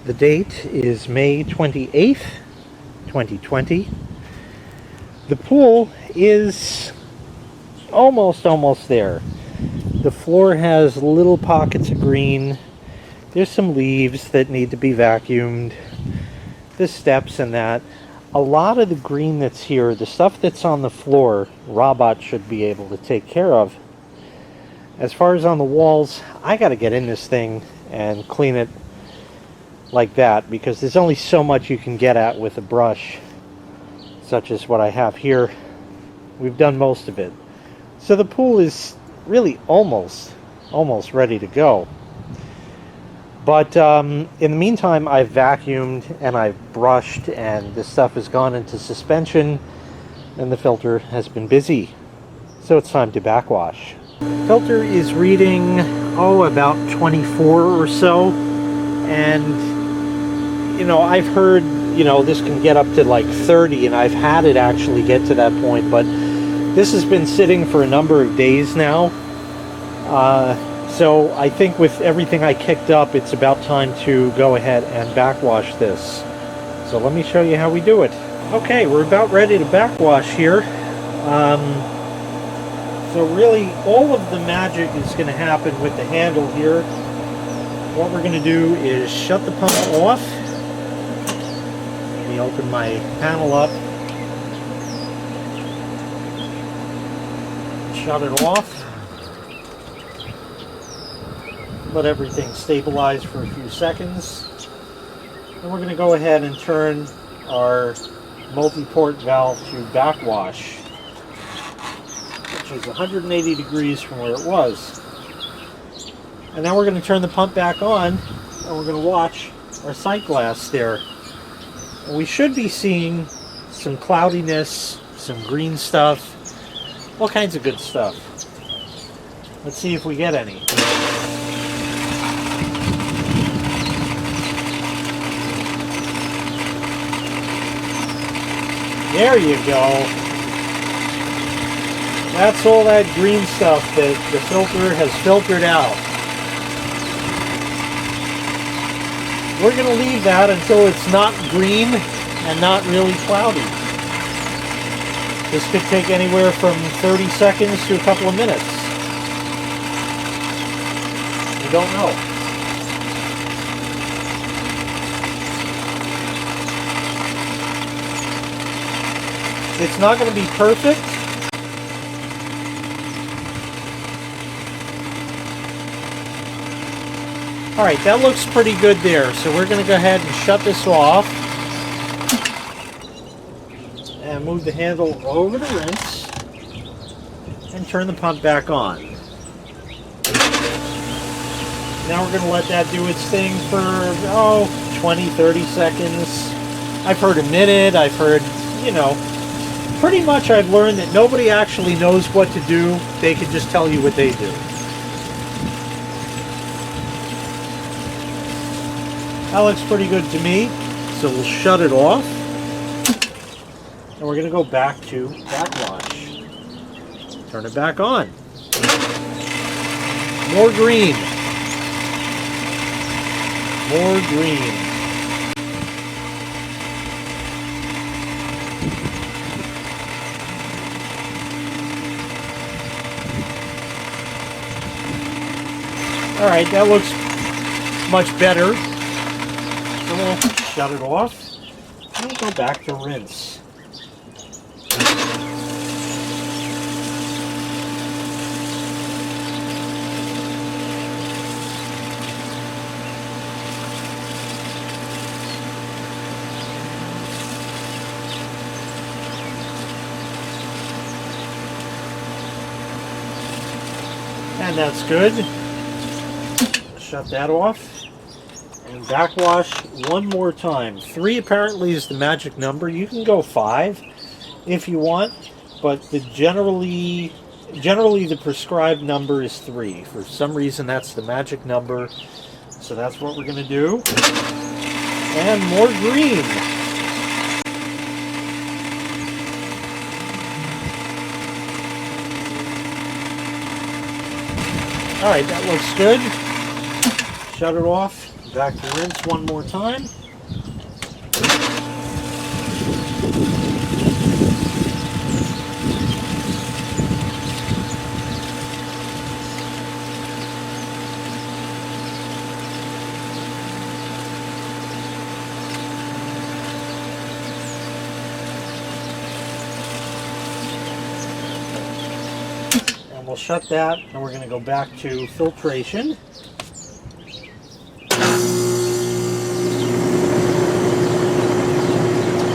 The date is May 28th, 2020. The pool is almost there. The floor has little pockets of green. There's some leaves that need to be vacuumed. The steps and that. A lot of the green that's here, the stuff that's on the floor, Robot should be able to take care of. As far as on the walls, I gotta get in this thing and clean it like that, because there's only so much you can get at with a brush, such as what I have here. We've done most of it. So the pool is really almost ready to go. But in the meantime, I've vacuumed and I've brushed, and this stuff has gone into suspension, and the filter has been busy. So it's time to backwash. Filter is reading, about 24 or so. And, I've heard, this can get up to like 30, and I've had it actually get to that point. But this has been sitting for a number of days now. So I think with everything I kicked up, it's about time to go ahead and backwash this. So let me show you how we do it. Okay, we're about ready to backwash here. So really, all of the magic is going to happen with the handle here. What we're going to do is shut the pump off. Let me open my panel up. Shut it off. Let everything stabilize for a few seconds. And we're going to go ahead and turn our multi-port valve to backwash, which is 180 degrees from where it was. And now we're going to turn the pump back on, and we're going to watch our sight glass there. And we should be seeing some cloudiness, some green stuff, all kinds of good stuff. Let's see if we get any. There you go. That's all that green stuff that the filter has filtered out. We're going to leave that until it's not green and not really cloudy. This could take anywhere from 30 seconds to a couple of minutes. We don't know. It's not going to be perfect. Alright, that looks pretty good there. So we're going to go ahead and shut this off. And move the handle over the rinse. And turn the pump back on. Now we're going to let that do its thing for, 20, 30 seconds. I've heard a minute. I've heard, pretty much I've learned that nobody actually knows what to do. They can just tell you what they do. That looks pretty good to me. So we'll shut it off. And we're going to go back to backwash. Turn it back on. More green. More green. Alright, that looks much better. So we'll shut it off and we'll go back to rinse. And that's good. Shut that off. And backwash one more time. 3 apparently is the magic number. You can go 5 if you want, but generally the prescribed number is 3. For some reason that's the magic number. So that's what we're going to do. And more green. Alright, that looks good. Shut it off. Back to rinse one more time. And we'll shut that, and we're going to go back to filtration.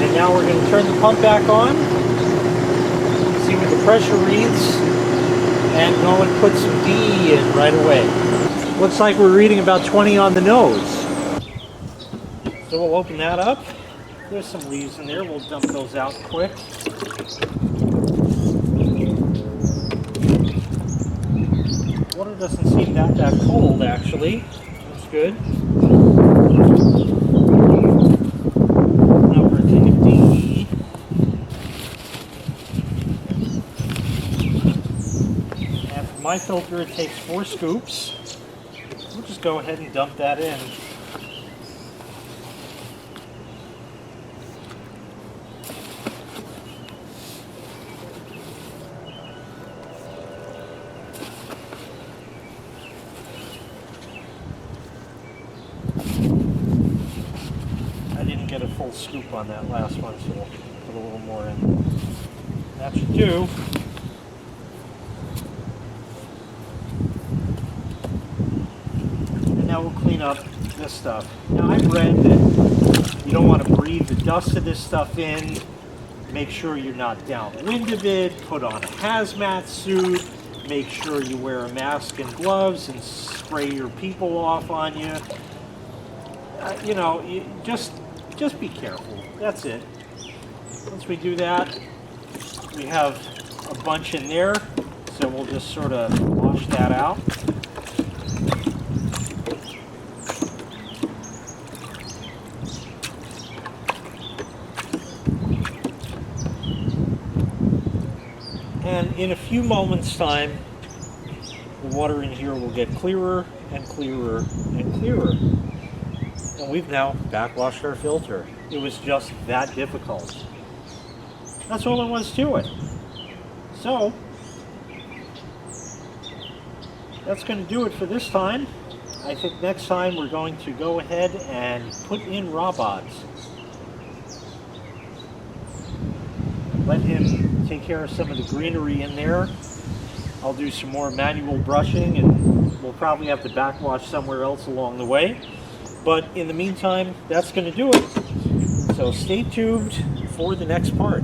And now we're going to turn the pump back on, see what the pressure reads, and go and put some D in right away. Looks like we're reading about 20 on the nose. So we'll open that up. There's some leaves in there. We'll dump those out quick. Water doesn't seem that cold, actually. That's good. Now we're going to take a D. And for my filter, it takes 4 scoops. We'll just go ahead and dump that in. I didn't get a full scoop on that last one, so we'll put a little more in. That should do. And now we'll clean up this stuff. Now I've read that you don't want to breathe the dust of this stuff in. Make sure you're not downwind of it. Put on a hazmat suit. Make sure you wear a mask and gloves and spray your people off on you. You know, just be careful. That's it. Once we do that, we have a bunch in there, so we'll just sort of wash that out. And in a few moments' time, the water in here will get clearer and clearer and clearer. And we've now backwashed our filter. It was just that difficult. That's all there was to it. So, that's going to do it for this time. I think next time we're going to go ahead and put in robots. Let him take care of some of the greenery in there. I'll do some more manual brushing, and we'll probably have to backwash somewhere else along the way. But in the meantime, that's going to do it. So stay tuned for the next part.